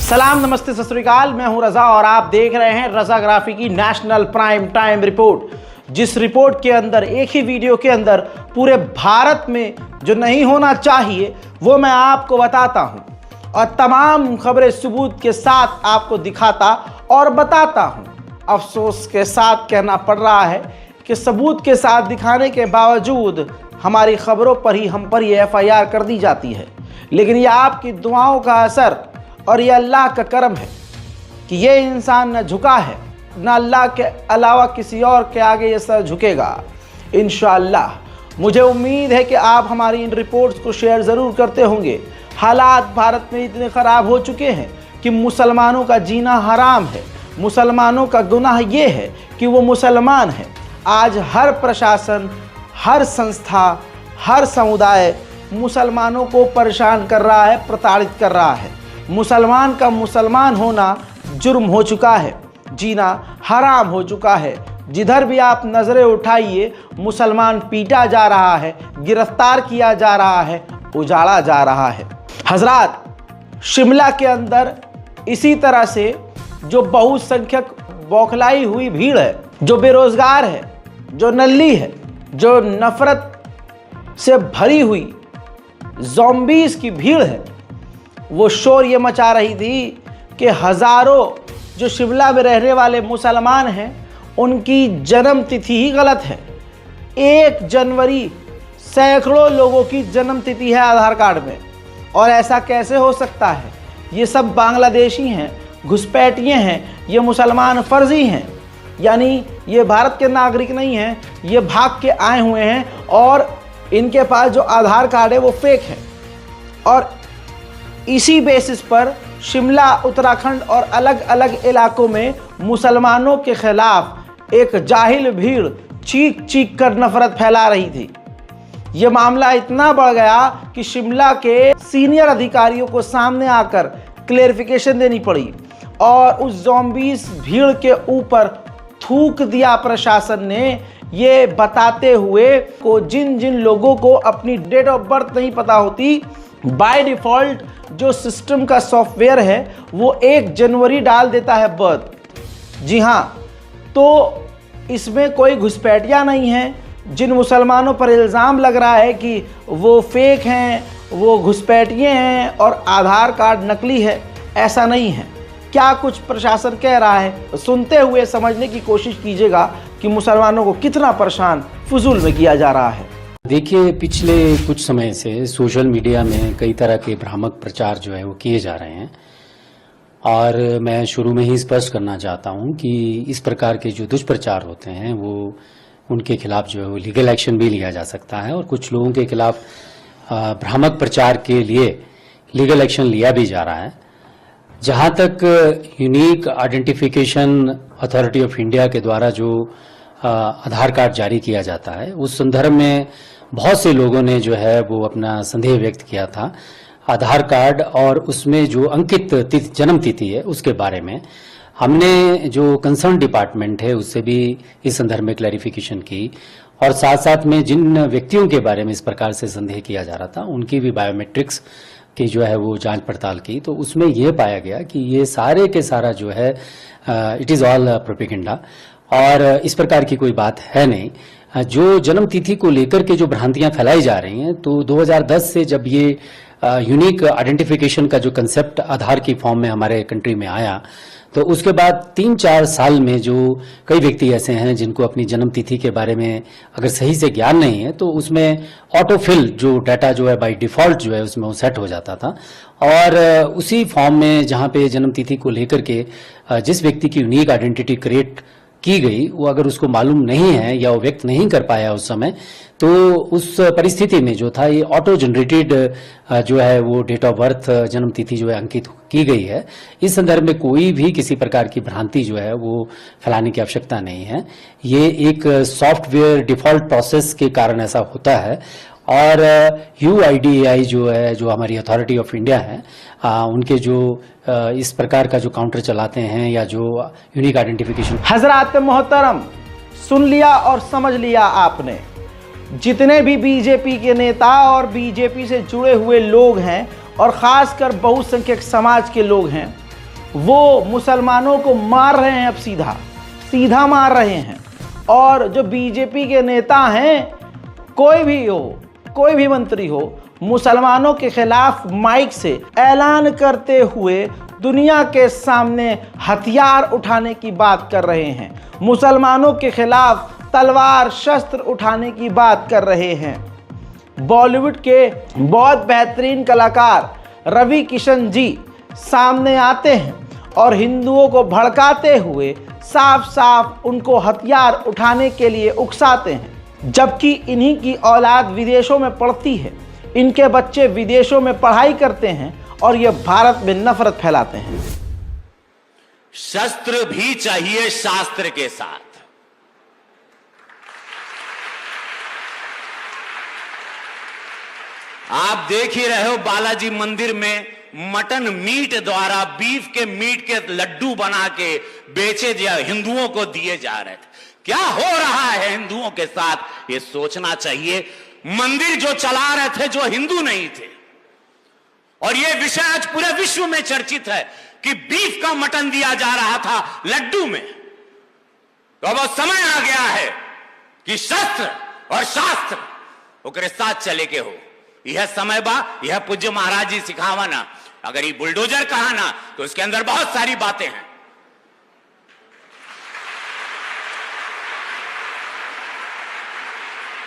सलाम, नमस्ते, सत श्री अकाल। मैं हूं रजा और आप देख रहे हैं रजाग्राफी की नेशनल प्राइम टाइम रिपोर्ट, जिस रिपोर्ट के अंदर एक ही वीडियो के अंदर पूरे भारत में जो नहीं होना चाहिए वो मैं आपको बताता हूं और तमाम खबरें सबूत के साथ आपको दिखाता और बताता हूं। अफसोस के साथ कहना पड़ रहा है कि सबूत के साथ दिखाने के बावजूद हमारी खबरों पर ही हम पर ये FIR कर दी जाती है, लेकिन ये आपकी दुआओं का असर और ये अल्लाह का करम है कि ये इंसान न झुका है, न अल्लाह के अलावा किसी और के आगे ये सर झुकेगा इंशाअल्लाह। मुझे उम्मीद है कि आप हमारी इन रिपोर्ट्स को शेयर ज़रूर करते होंगे। हालात भारत में इतने ख़राब हो चुके हैं कि मुसलमानों का जीना हराम है। मुसलमानों का गुनाह ये है कि वो मुसलमान हैं। आज हर प्रशासन, हर संस्था, हर समुदाय मुसलमानों को परेशान कर रहा है, प्रताड़ित कर रहा है। मुसलमान का मुसलमान होना जुर्म हो चुका है, जीना हराम हो चुका है। जिधर भी आप नज़रें उठाइए मुसलमान पीटा जा रहा है, गिरफ्तार किया जा रहा है, उजाड़ा जा रहा है। हजरात, शिमला के अंदर इसी तरह से जो बहुसंख्यक बौखलाई हुई भीड़ है, जो बेरोजगार है, जो नल्ली है, जो नफरत से भरी हुई ज़ॉम्बीज़ की भीड़ है, वो शोर ये मचा रही थी कि हज़ारों जो शिमला में रहने वाले मुसलमान हैं उनकी जन्म तिथि ही गलत है। 1 जनवरी सैकड़ों लोगों की जन्म तिथि है आधार कार्ड में, और ऐसा कैसे हो सकता है? ये सब बांग्लादेशी हैं, घुसपैठिए हैं, ये मुसलमान फर्जी हैं, यानी ये भारत के नागरिक नहीं हैं, ये भाग के आए हुए हैं और इनके पास जो आधार कार्ड है वो फेक है। और इसी बेसिस पर शिमला, उत्तराखंड और अलग अलग इलाकों में मुसलमानों के खिलाफ एक जाहिल भीड़ चीख चीख कर नफरत फैला रही थी। ये मामला इतना बढ़ गया कि शिमला के सीनियर अधिकारियों को सामने आकर क्लेरिफिकेशन देनी पड़ी और उस ज़ॉम्बीज़ भीड़ के ऊपर थूक दिया प्रशासन ने, ये बताते हुए को जिन जिन लोगों को अपनी डेट ऑफ बर्थ नहीं पता होती, बाय डिफ़ॉल्ट जो सिस्टम का सॉफ्टवेयर है वो 1 जनवरी डाल देता है बर्थ। जी हाँ, तो इसमें कोई घुसपैठिया नहीं है। जिन मुसलमानों पर इल्ज़ाम लग रहा है कि वो फेक हैं, वो घुसपैठिए हैं और आधार कार्ड नकली है, ऐसा नहीं है। क्या कुछ प्रशासन कह रहा है, सुनते हुए समझने की कोशिश कीजिएगा कि मुसलमानों को कितना परेशान फजूल में किया जा रहा है। देखिए, पिछले कुछ समय से सोशल मीडिया में कई तरह के भ्रामक प्रचार जो है वो किए जा रहे हैं, और मैं शुरू में ही स्पष्ट करना चाहता हूं कि इस प्रकार के जो दुष्प्रचार होते हैं वो उनके खिलाफ जो है वो लीगल एक्शन भी लिया जा सकता है, और कुछ लोगों के खिलाफ भ्रामक प्रचार के लिए लीगल एक्शन लिया भी जा रहा है। जहां तक unique identification authority of India के द्वारा जो आधार कार्ड जारी किया जाता है, उस संदर्भ में बहुत से लोगों ने जो है वो अपना संदेह व्यक्त किया था आधार कार्ड और उसमें जो अंकित जन्म तिथि है उसके बारे में। हमने जो कंसर्न डिपार्टमेंट है उससे भी इस संदर्भ में क्लैरिफिकेशन की, और साथ साथ में जिन व्यक्तियों के बारे में इस प्रकार से संदेह किया जा रहा था उनकी भी बायोमेट्रिक्स की जो है वो जांच पड़ताल की, तो उसमें यह पाया गया कि ये सारे के सारा जो है इट इज़ ऑल प्रोपेगेंडा, और इस प्रकार की कोई बात है नहीं। जो जन्म तिथि को लेकर के जो भ्रांतियां फैलाई जा रही हैं, तो 2010 से जब ये यूनिक आइडेंटिफिकेशन का जो कंसेप्ट आधार की फॉर्म में हमारे कंट्री में आया, तो उसके बाद 3-4 साल में जो कई व्यक्ति ऐसे हैं जिनको अपनी जन्म तिथि के बारे में अगर सही से ज्ञान नहीं है, तो उसमें ऑटोफिल जो डाटा जो है बाय डिफॉल्ट जो है उसमें वो सेट हो जाता था, और उसी फॉर्म में जहां पे जन्म तिथि को लेकर के जिस व्यक्ति की यूनिक आइडेंटिटी क्रिएट की गई वो अगर उसको मालूम नहीं है या वो व्यक्त नहीं कर पाया उस समय, तो उस परिस्थिति में जो था ये ऑटो जनरेटेड जो है वो डेट ऑफ बर्थ जन्म तिथि जो है अंकित की गई है। इस संदर्भ में कोई भी किसी प्रकार की भ्रांति जो है वो फैलाने की आवश्यकता नहीं है। ये एक सॉफ्टवेयर डिफॉल्ट प्रोसेस के कारण ऐसा होता है, और UIDAI जो है, जो हमारी अथॉरिटी ऑफ इंडिया है, उनके जो इस प्रकार का जो काउंटर चलाते हैं या जो यूनिक आइडेंटिफिकेशन। हजरात मोहतरम, सुन लिया और समझ लिया आपने। जितने भी बीजेपी के नेता और बीजेपी से जुड़े हुए लोग हैं और ख़ासकर बहुसंख्यक समाज के लोग हैं, वो मुसलमानों को मार रहे हैं, अब सीधा मार रहे हैं। और जो बीजेपी के नेता हैं, कोई भी मंत्री हो, मुसलमानों के खिलाफ माइक से ऐलान करते हुए दुनिया के सामने हथियार उठाने की बात कर रहे हैं, मुसलमानों के खिलाफ तलवार शस्त्र उठाने की बात कर रहे हैं। बॉलीवुड के बहुत बेहतरीन कलाकार रवि किशन जी सामने आते हैं और हिंदुओं को भड़काते हुए साफ साफ उनको हथियार उठाने के लिए उकसाते हैं, जबकि इन्हीं की औलाद विदेशों में पढ़ती है, इनके बच्चे विदेशों में पढ़ाई करते हैं और ये भारत में नफरत फैलाते हैं। शस्त्र भी चाहिए शास्त्र के साथ। आप देख ही रहे हो, बालाजी मंदिर में मटन मीट द्वारा बीफ के मीट के लड्डू बना के बेचे हिंदुओं को दिए जा रहे थे। क्या हो रहा है हिंदुओं के साथ, ये सोचना चाहिए। मंदिर जो चला रहे थे जो हिंदू नहीं थे, और ये विषय आज पूरे विश्व में चर्चित है कि बीफ का मटन दिया जा रहा था लड्डू में। तो अब समय आ गया है कि शस्त्र और शास्त्र ओकरे साथ चले के हो। यह समय बा, यह पूज्य महाराज जी सिखावा ना। अगर ये बुलडोजर कहा ना तो उसके अंदर बहुत सारी बातें हैं।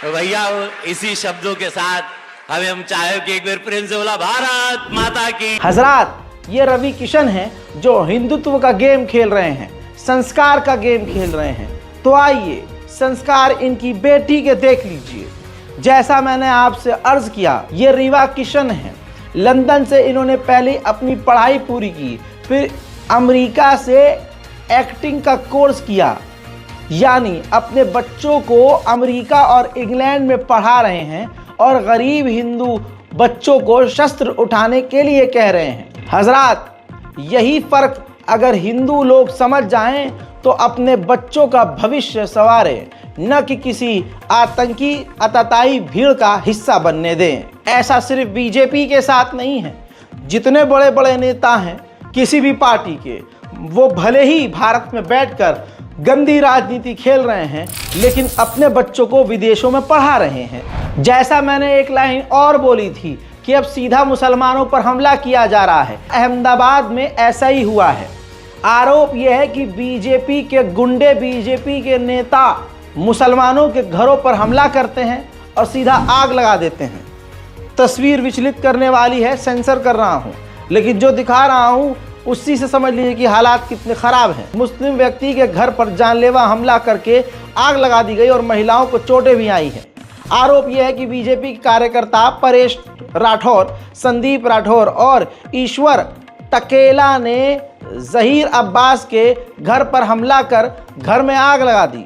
तो भैया इसी शब्दों के साथ हम चाहे कि एक बार प्रेम से बोला भारत माता की। हजरात, ये रवि किशन हैं जो हिंदुत्व का गेम खेल रहे हैं, संस्कार का गेम खेल रहे हैं। तो आइए संस्कार इनकी बेटी के देख लीजिए। जैसा मैंने आपसे अर्ज किया, ये रीवा किशन हैं। लंदन से इन्होंने पहले अपनी पढ़ाई पूरी की, फिर अमेरिका से एक्टिंग का कोर्स किया, यानी अपने बच्चों को अमेरिका और इंग्लैंड में पढ़ा रहे हैं और गरीब हिंदू बच्चों को शस्त्र उठाने के लिए कह रहे हैं। हजरात, यही फर्क अगर हिंदू लोग समझ जाएं तो अपने बच्चों का भविष्य संवारें, न कि किसी आतंकी आतताई भीड़ का हिस्सा बनने दें। ऐसा सिर्फ बीजेपी के साथ नहीं है, जितने बड़े बड़े नेता हैं किसी भी पार्टी के, वो भले ही भारत में बैठकर गंदी राजनीति खेल रहे हैं, लेकिन अपने बच्चों को विदेशों में पढ़ा रहे हैं। जैसा मैंने एक लाइन और बोली थी कि अब सीधा मुसलमानों पर हमला किया जा रहा है। अहमदाबाद में ऐसा ही हुआ है। आरोप यह है कि बीजेपी के गुंडे, बीजेपी के नेता मुसलमानों के घरों पर हमला करते हैं और सीधा आग लगा देते हैं। तस्वीर विचलित करने वाली है, सेंसर कर रहा हूं, लेकिन जो दिखा रहा हूं उसी से समझ लीजिए कि हालात कितने खराब हैं। मुस्लिम व्यक्ति के घर पर जानलेवा हमला करके आग लगा दी गई और महिलाओं को चोटें भी आई हैं। आरोप यह है कि बीजेपी के कार्यकर्ता परेश राठौर, संदीप राठौर और ईश्वर टकेला ने जहीर अब्बास के घर पर हमला कर घर में आग लगा दी।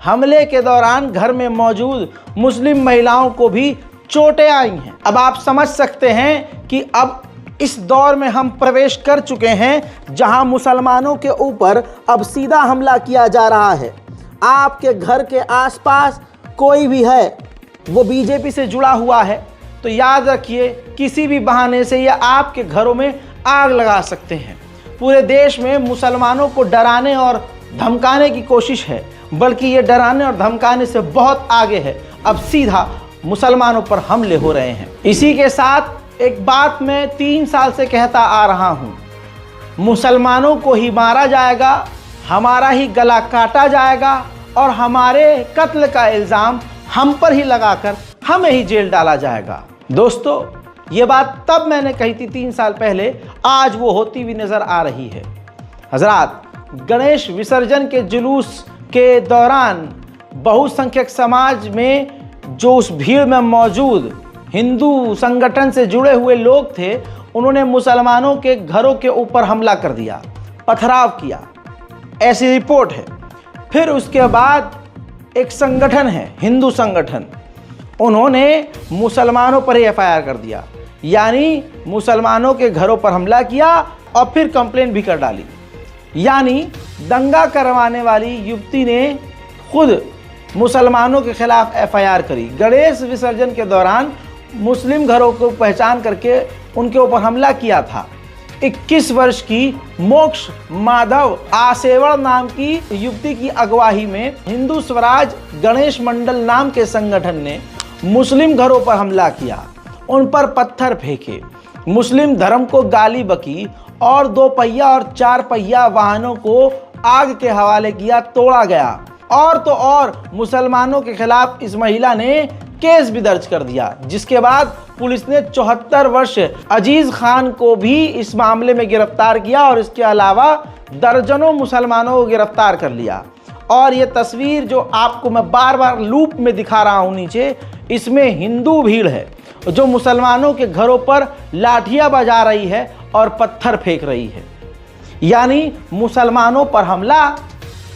हमले के दौरान घर में मौजूद मुस्लिम महिलाओं को भी चोटें आई हैं। अब आप समझ सकते हैं कि अब इस दौर में हम प्रवेश कर चुके हैं जहां मुसलमानों के ऊपर अब सीधा हमला किया जा रहा है। आपके घर के आसपास कोई भी है वो बीजेपी से जुड़ा हुआ है तो याद रखिए, किसी भी बहाने से ये आपके घरों में आग लगा सकते हैं। पूरे देश में मुसलमानों को डराने और धमकाने की कोशिश है, बल्कि ये डराने और धमकाने से बहुत आगे है। अब सीधा मुसलमानों पर हमले हो रहे हैं। इसी के साथ एक बात मैं 3 साल से कहता आ रहा हूं, मुसलमानों को ही मारा जाएगा, हमारा ही गला काटा जाएगा और हमारे कत्ल का इल्ज़ाम हम पर ही लगाकर हमें ही जेल डाला जाएगा। दोस्तों, ये बात तब मैंने कही थी 3 साल पहले, आज वो होती हुई नज़र आ रही है। हजरात, गणेश विसर्जन के जुलूस के दौरान बहुसंख्यक समाज में जो उस भीड़ में मौजूद हिंदू संगठन से जुड़े हुए लोग थे, उन्होंने मुसलमानों के घरों के ऊपर हमला कर दिया, पथराव किया, ऐसी रिपोर्ट है। फिर उसके बाद एक संगठन है, हिंदू संगठन, उन्होंने मुसलमानों पर ही FIR कर दिया, यानी मुसलमानों के घरों पर हमला किया और फिर कंप्लेंट भी कर डाली। यानी दंगा करवाने वाली युवती ने खुद मुसलमानों के खिलाफ FIR करी। गणेश विसर्जन के दौरान मुस्लिम घरों को पहचान करके उनके ऊपर हमला किया था। 21 वर्ष की मोक्ष माधव आसेवड़ नाम की युवती की अगुवाई में हिंदू स्वराज गणेश मंडल नाम के संगठन ने मुस्लिम घरों पर हमला किया, उन पर पत्थर फेंके, मुस्लिम धर्म को गाली बकी और 2 पहिया और 4 पहिया वाहनों को आग के हवाले किया, तोड़ा गया। और तो और मुसलमानों के खिलाफ इस महिला ने केस भी दर्ज कर दिया, जिसके बाद पुलिस ने 74 वर्ष अजीज खान को भी इस मामले में गिरफ्तार किया और इसके अलावा दर्जनों मुसलमानों को गिरफ्तार कर लिया। और ये तस्वीर जो आपको मैं बार बार लूप में दिखा रहा हूँ नीचे, इसमें हिंदू भीड़ है जो मुसलमानों के घरों पर लाठियां बजा रही है और पत्थर फेंक रही है। यानी मुसलमानों पर हमला,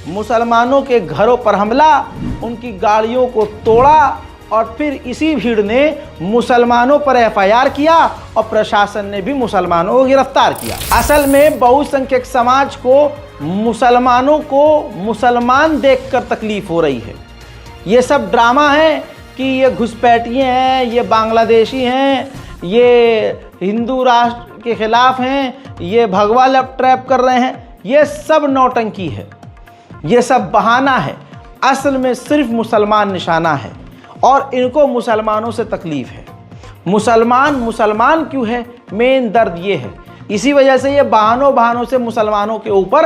मुसलमानों के घरों पर हमला, उनकी गाड़ियों को तोड़ा और फिर इसी भीड़ ने मुसलमानों पर एफआईआर किया और प्रशासन ने भी मुसलमानों को गिरफ्तार किया। असल में बहुसंख्यक समाज को मुसलमानों को मुसलमान देखकर तकलीफ हो रही है। ये सब ड्रामा है कि ये घुसपैठिए हैं, ये बांग्लादेशी हैं, ये हिंदू राष्ट्र के खिलाफ हैं, ये भगवा लव ट्रैप कर रहे हैं, ये सब नौटंकी है, ये सब बहाना है। असल में सिर्फ मुसलमान निशाना है और इनको मुसलमानों से तकलीफ है। मुसलमान क्यों है, मेन दर्द ये है। इसी वजह से ये बहानों से मुसलमानों के ऊपर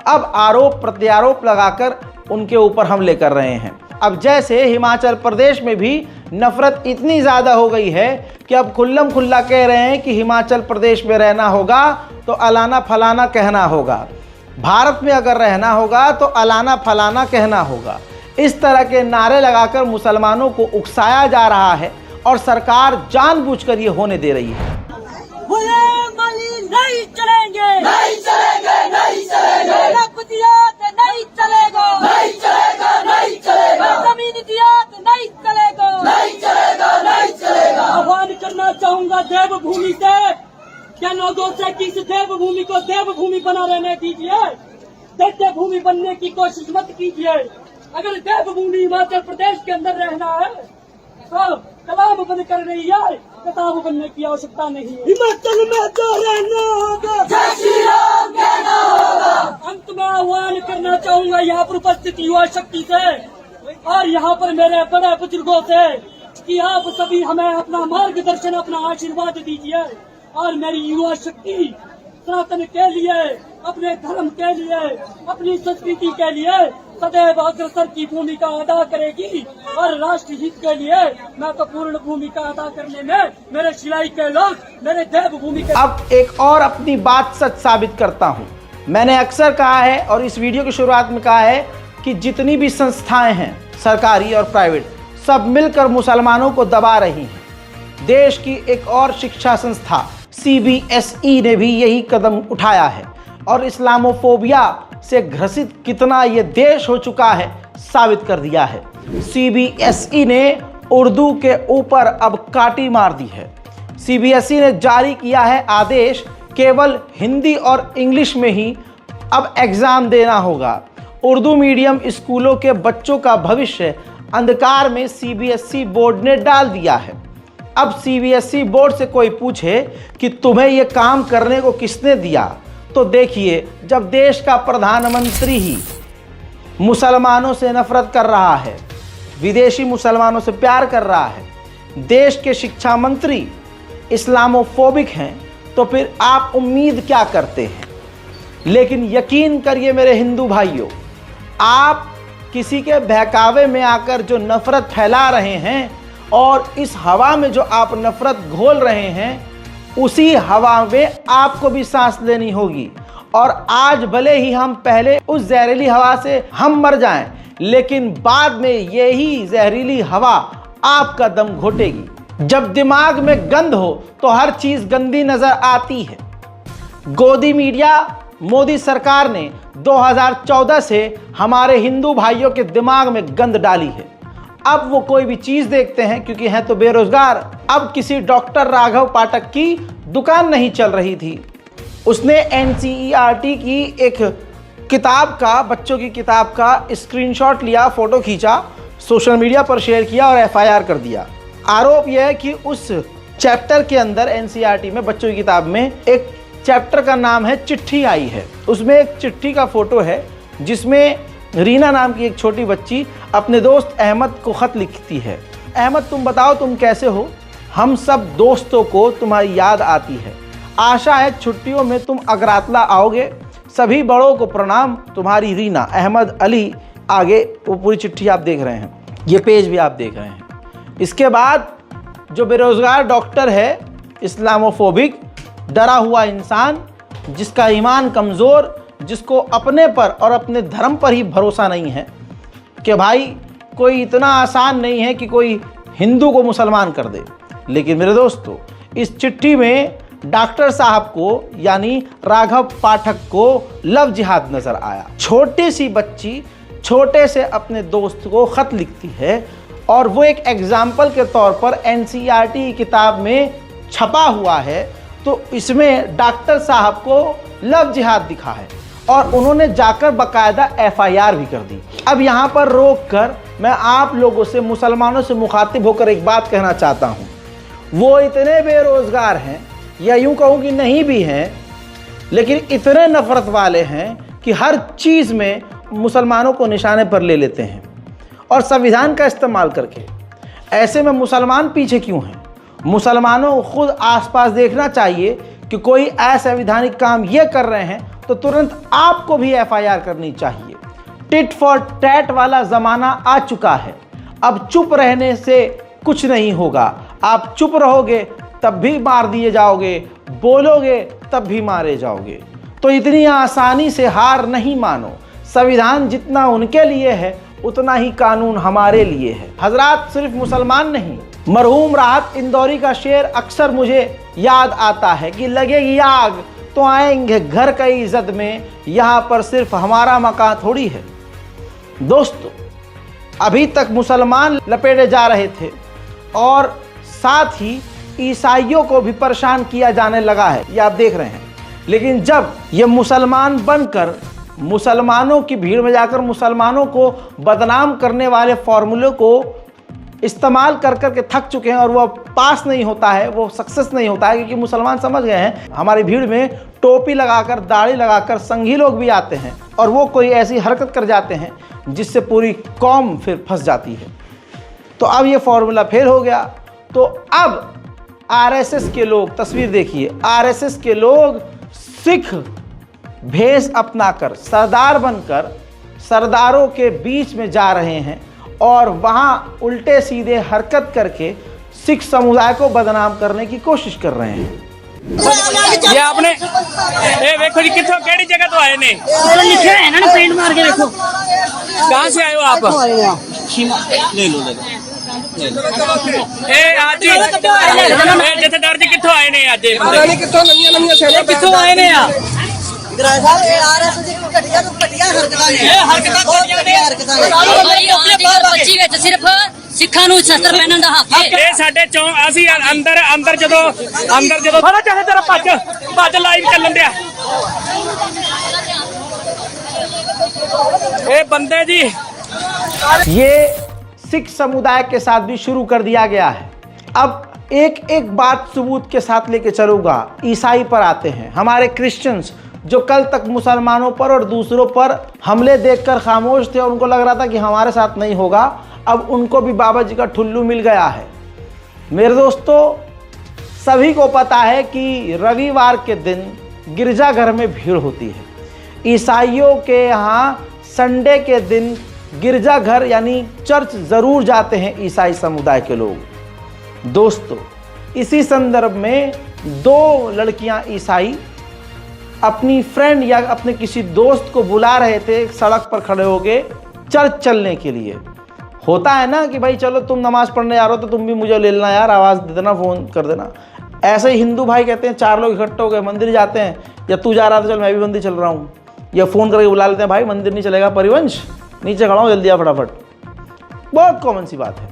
अब आरोप प्रत्यारोप लगाकर उनके ऊपर हमले कर रहे हैं। अब जैसे हिमाचल प्रदेश में भी नफरत इतनी ज़्यादा हो गई है कि अब खुल्लम खुल्ला कह रहे हैं कि हिमाचल प्रदेश में रहना होगा तो अलाना फलाना कहना होगा, भारत में अगर रहना होगा तो अलाना फलाना कहना होगा। इस तरह के नारे लगाकर मुसलमानों को उकसाया जा रहा है और सरकार जानबूझकर ये होने दे रही है। नहीं चलेंगे, नहीं चलेंगे, नहीं चलेंगे, दिया तो नहीं चलेगा, नहीं चलेगा, नहीं चलेगा, जमीन दिया तो नहीं चलेगा, नहीं चलेगा, नहीं चलेगा। आह्वान करना चाहूंगा देवभूमि से, क्या 921 देवभूमि को देवभूमि बना रहने दीजिए, दैत्य भूमि बनने की कोशिश मत कीजिए। अगर देवभूमि हिमाचल प्रदेश के अंदर रहना है तो कलाम बंद कर रही है, किताब बनने की आवश्यकता नहीं है। हिमाचल में तो रहना होगा, जय श्री राम कहना होगा। अंत में आह्वान करना चाहूंगा यहाँ पर उपस्थित युवा शक्ति से और यहाँ पर मेरे बड़े बुजुर्गों से कि आप सभी हमें अपना मार्गदर्शन, अपना आशीर्वाद दीजिए और मेरी युवा शक्ति सनातन के लिए, अपने धर्म के लिए, अपनी संस्कृति के लिए सदैव अग्रसर की भूमिका अदा करेगी और राष्ट्र हित के लिए मैं तो पूर्ण भूमिका अदा करने में मेरे सिलाई के लोग, मेरे देवभूमि के। अब एक और अपनी बात सच साबित करता हूं। मैंने अक्सर कहा है और इस वीडियो की शुरुआत में कहा है कि जितनी भी संस्थाएं हैं सरकारी और प्राइवेट, सब मिलकर मुसलमानों को दबा रही हैं। देश की एक और शिक्षा संस्था CBSE ने भी यही कदम उठाया है और इस्लामोफोबिया से ग्रसित कितना ये देश हो चुका है साबित कर दिया है। CBSE ने उर्दू के ऊपर अब काटी मार दी है। CBSE ने जारी किया है आदेश, केवल हिंदी और इंग्लिश में ही अब एग्ज़ाम देना होगा। उर्दू मीडियम स्कूलों के बच्चों का भविष्य अंधकार में CBSE बोर्ड ने डाल दिया है। अब CBSE बोर्ड से कोई पूछे कि तुम्हें ये काम करने को किसने दिया, तो देखिए, जब देश का प्रधानमंत्री ही मुसलमानों से नफरत कर रहा है, विदेशी मुसलमानों से प्यार कर रहा है, देश के शिक्षा मंत्री इस्लामोफोबिक हैं, तो फिर आप उम्मीद क्या करते हैं। लेकिन यकीन करिए मेरे हिंदू भाइयों, आप किसी के बहकावे में आकर जो नफरत फैला रहे हैं और इस हवा में जो आप नफरत घोल रहे हैं, उसी हवा में आपको भी सांस लेनी होगी। और आज भले ही हम पहले उस जहरीली हवा से हम मर जाएं, लेकिन बाद में यही जहरीली हवा आपका दम घोटेगी। जब दिमाग में गंद हो तो हर चीज गंदी नजर आती है। गोदी मीडिया, मोदी सरकार ने 2014 से हमारे हिंदू भाइयों के दिमाग में गंद डाली है। अब वो कोई भी चीज देखते हैं क्योंकि हैं तो बेरोजगार। अब किसी डॉक्टर राघव पाठक की दुकान नहीं चल रही थी, उसने NCERT की एक किताब का, बच्चों की किताब का स्क्रीनशॉट लिया, फोटो खींचा, सोशल मीडिया पर शेयर किया और FIR कर दिया। आरोप यह है कि उस चैप्टर के अंदर NCERT में, बच्चों की किताब में, एक चैप्टर का नाम है चिट्ठी आई है। उसमें एक चिट्ठी का फोटो है जिसमें रीना नाम की एक छोटी बच्ची अपने दोस्त अहमद को खत लिखती है। अहमद, तुम बताओ तुम कैसे हो? हम सब दोस्तों को तुम्हारी याद आती है। आशा है छुट्टियों में तुम अगरातला आओगे। सभी बड़ों को प्रणाम, तुम्हारी रीना। अहमद अली। आगे वो पूरी चिट्ठी आप देख रहे हैं, ये पेज भी आप देख रहे हैं। इसके बाद जो बेरोज़गार डॉक्टर है, इस्लामोफोबिक, डरा हुआ इंसान, जिसका ईमान कमज़ोर, जिसको अपने पर और अपने धर्म पर ही भरोसा नहीं है कि भाई कोई इतना आसान नहीं है कि कोई हिंदू को मुसलमान कर दे। लेकिन मेरे दोस्तों, इस चिट्ठी में डॉक्टर साहब को यानी राघव पाठक को लव जिहाद नज़र आया। छोटी सी बच्ची छोटे से अपने दोस्त को ख़त लिखती है और वो एक एग्जाम्पल के तौर पर एनसीईआरटी किताब में छपा हुआ है। तो इसमें डॉक्टर साहब को लव जिहाद दिखा है और उन्होंने जाकर बाकायदा एफआईआर भी कर दी। अब यहाँ पर रोक कर मैं आप लोगों से, मुसलमानों से मुखातिब होकर एक बात कहना चाहता हूँ। वो इतने बेरोज़गार हैं, या यूँ कहूँ कि नहीं भी हैं, लेकिन इतने नफ़रत वाले हैं कि हर चीज़ में मुसलमानों को निशाने पर ले लेते हैं और संविधान का इस्तेमाल करके। ऐसे में मुसलमान पीछे क्यों हैं? मुसलमानों को खुद आसपास देखना चाहिए कि कोई असंवैधानिक काम ये कर रहे हैं तो तुरंत आपको भी एफआईआर करनी चाहिए। टिट फॉर टैट वाला ज़माना आ चुका है। अब चुप रहने से कुछ नहीं होगा। आप चुप रहोगे तब भी मार दिए जाओगे, बोलोगे तब भी मारे जाओगे। तो इतनी आसानी से हार नहीं मानो। संविधान जितना उनके लिए है उतना ही कानून हमारे लिए है। हजरात, सिर्फ मुसलमान नहीं, मरहूम राहत इंदौरी का शेर अक्सर मुझे याद आता है कि लगेगी आग तो आएंगे घर की इज्जत में, यहाँ पर सिर्फ हमारा मकान थोड़ी है। दोस्तों, अभी तक मुसलमान लपेटे जा रहे थे और साथ ही ईसाइयों को भी परेशान किया जाने लगा है, ये आप देख रहे हैं। लेकिन जब ये मुसलमान बनकर मुसलमानों की भीड़ में जाकर मुसलमानों को बदनाम करने वाले फॉर्मूले को इस्तेमाल कर कर के थक चुके हैं और वो पास नहीं होता है, वो सक्सेस नहीं होता है, क्योंकि मुसलमान समझ गए हैं हमारी भीड़ में टोपी लगाकर, दाढ़ी लगाकर संघी लोग भी आते हैं और वो कोई ऐसी हरकत कर जाते हैं जिससे पूरी कौम फिर फंस जाती है। तो अब ये फॉर्मूला फेल हो गया। तो अब आरएसएस के लोग, तस्वीर देखिए, आरएसएस के लोग सिख भेष अपनाकर, सरदार बनकर सरदारों के बीच में जा रहे हैं और वहाँ उल्टे सीधे हरकत करके सिख समुदाय को बदनाम करने की कोशिश कर रहे हैं। ये आपने ए देखो जी, किथों केड़ी जगह तो आए ने? लिखे है ना, पेंट मार के देखो। कहाँ से आए हो आप? ले लो ए आज जथेदार जी किथों आए ने? आज किथों आए ने आ सिर्फ सिखा नूं शस्त्र पहनन दा हक है। ਇਹ ਸਾਡੇ ਚੋਂ ਅਸੀਂ ਅੰਦਰ ਜਦੋਂ ਸਾਰਾ ਚਾਹੇ ਤੇਰਾ ਭੱਜ ਲਾਈਵ ਚੱਲਣ ਦਿਆ। ਇਹ ਬੰਦੇ जी, ये सिख समुदाय के साथ भी शुरू कर दिया गया है। अब एक एक बात सबूत के साथ लेके चलूंगा। ईसाई पर आते हैं। हमारे क्रिश्चियंस जो कल तक मुसलमानों पर और दूसरों पर हमले देखकर खामोश थे और उनको लग रहा था कि हमारे साथ नहीं होगा, अब उनको भी बाबा जी का ठुल्लू मिल गया है। मेरे दोस्तों, सभी को पता है कि रविवार के दिन गिरजाघर में भीड़ होती है। ईसाइयों के यहाँ संडे के दिन गिरजाघर यानी चर्च ज़रूर जाते हैं ईसाई समुदाय के लोग। दोस्तों, इसी संदर्भ में दो लड़कियां ईसाई अपनी फ्रेंड या अपने किसी दोस्त को बुला रहे थे सड़क पर खड़े होके चर्च चलने के लिए। होता है ना कि भाई चलो तुम नमाज़ पढ़ने जा रहे हो तो तुम भी मुझे ले लेना यार, आवाज़ दे देना, फ़ोन कर देना। ऐसे ही हिंदू भाई कहते हैं, चार लोग इकट्ठे हो गए मंदिर जाते हैं, या तू जा रहा था चल मैं भी मंदिर चल रहा हूँ, या फ़ोन करके बुला लेते हैं, भाई मंदिर नहीं चलेगा परिवंश, नीचे खड़ा हूँ जल्दी आ फटाफट। बहुत कॉमन सी बात है।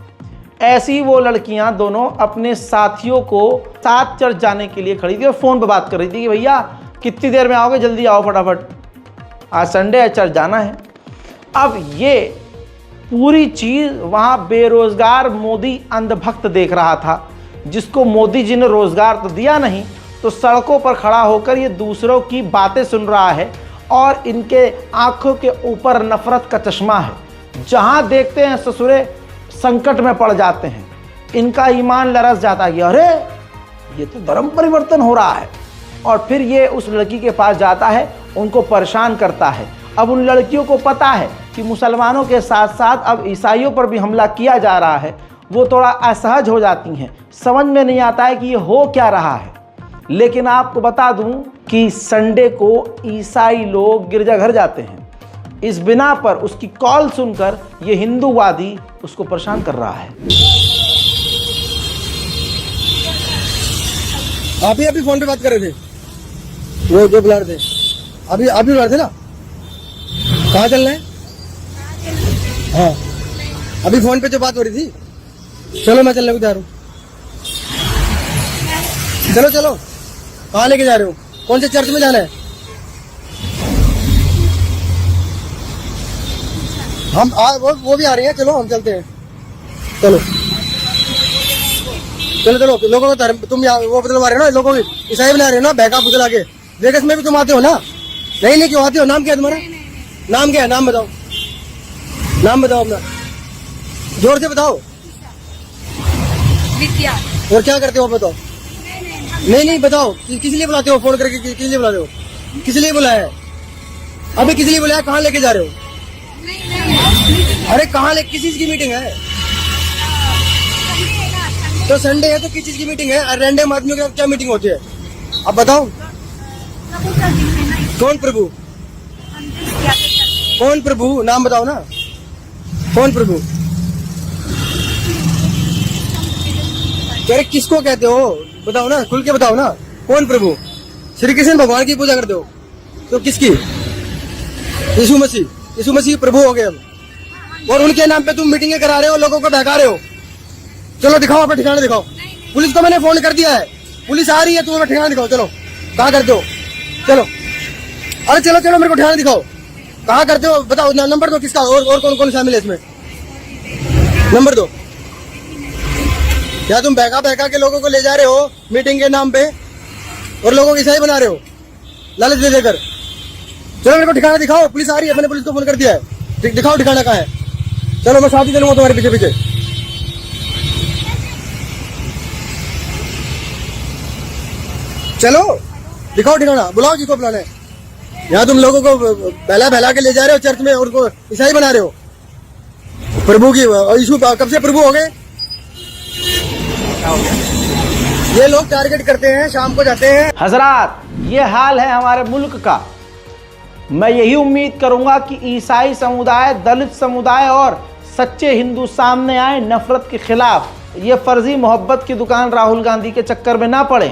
ऐसी वो लड़कियां दोनों अपने साथियों को साथ चर्च जाने के लिए खड़ी थी और फ़ोन पे बात कर रही थी कि भैया कितनी देर में आओगे, जल्दी आओ फटाफट, आज संडे है, चर्च जाना है। अब ये पूरी चीज़ वहाँ बेरोज़गार मोदी अंधभक्त देख रहा था, जिसको मोदी जी ने रोज़गार तो दिया नहीं, तो सड़कों पर खड़ा होकर ये दूसरों की बातें सुन रहा है और इनके आंखों के ऊपर नफरत का चश्मा है। जहां देखते हैं ससुरे संकट में पड़ जाते हैं, इनका ईमान लरस जाता है कि अरे ये तो धर्म परिवर्तन हो रहा है। और फिर ये उस लड़की के पास जाता है, उनको परेशान करता है। अब उन लड़कियों को पता है कि मुसलमानों के साथ साथ अब ईसाइयों पर भी हमला किया जा रहा है। वो थोड़ा असहज हो जाती हैं, समझ में नहीं आता है कि ये हो क्या रहा है। लेकिन आपको बता दूं कि संडे को ईसाई लोग गिरजाघर जाते हैं। इस बिना पर उसकी कॉल सुनकर ये हिंदूवादी उसको परेशान कर रहा है। आप ही अभी फोन पे बात कर रहे थे, वो जो बुला रहे थे अभी बुला रहे थे ना, कहाँ चल रहे हैं? हाँ अभी फोन पे जो बात हो रही थी, चलो मैं चलने को जा रहा हूँ। चलो चलो, कहाँ लेके जा रहे हो? कौन से चर्च में जाना है? हम वो भी आ रही है, चलो हम चलते हैं। चलो चलो चलो, लोगों का धर्म तुम वो बदलवा रहे हो ना, लोगों की ईसाई बना रहे हो ना, बहका बुदला के। वेगस में भी तुम आते हो ना? नहीं क्यों आते हो? नाम क्या है तुम्हारा? नाम क्या है? नाम बताओ, नाम बताओ अपना, जोर से बताओ। और क्या करते हो बताओ? नहीं बताओ, किस लिए बुलाते हो? फोन करके किस लिए बुलाते हो? किस लिए बुलाया है? अभी किस लिए बुलाया? कहाँ लेके जा रहे हो? अरे कहाँ किस चीज की मीटिंग है? तो संडे है तो किस चीज की मीटिंग है? रैंडम आदमियों की क्या मीटिंग होती है? अब बताओ। कौन प्रभु? कौन प्रभु? नाम बताओ ना, कौन प्रभु? अरे किसको कहते हो बताओ ना, खुल के बताओ ना, कौन प्रभु? श्री कृष्ण भगवान की पूजा करते हो तो किसकी? यीशु मसीह प्रभु हो गए अब, और उनके नाम पे तुम मीटिंगें करा रहे हो, लोगों को बहका रहे हो। चलो दिखाओ अपना ठिकाना दिखाओ। पुलिस को मैंने फोन कर दिया है, पुलिस आ रही है, तुम अपना ठिकाना दिखाओ। चलो कहाँ करते हो? चलो अरे चलो चलो, मेरे को ठिकाना दिखाओ, कहाँ करते हो बताओ। नंबर दो किसका, और कौन कौन शामिल है इसमें, नंबर दो। क्या तुम बहका के लोगों को ले जा रहे हो मीटिंग के नाम पे और लोगों को ईसाई बना रहे हो लालच दे देकर? चलो मेरे को ठिकाना दिखाओ, पुलिस आ रही है, मैंने पुलिस को फोन कर दिया है, दिखाओ ठिकाना कहाँ है। चलो मैं साथ ही चलूंगा तुम्हारे पीछे पीछे। चलो दिखाओ ठिकाना, बुलाओ जिसको बुलाना है। यहाँ तुम लोगों को बहला के ले जा रहे हो चर्च में, उनको ईसाई बना रहे हो। प्रभु की यीशु कब से प्रभु हो गए? ये लोग टारगेट करते हैं, शाम को जाते हैं। हजरात, ये हाल है हमारे मुल्क का। मैं यही उम्मीद करूंगा कि ईसाई समुदाय, दलित समुदाय और सच्चे हिंदू सामने आए नफरत के खिलाफ। ये फर्जी मोहब्बत की दुकान राहुल गांधी के चक्कर में ना पड़े।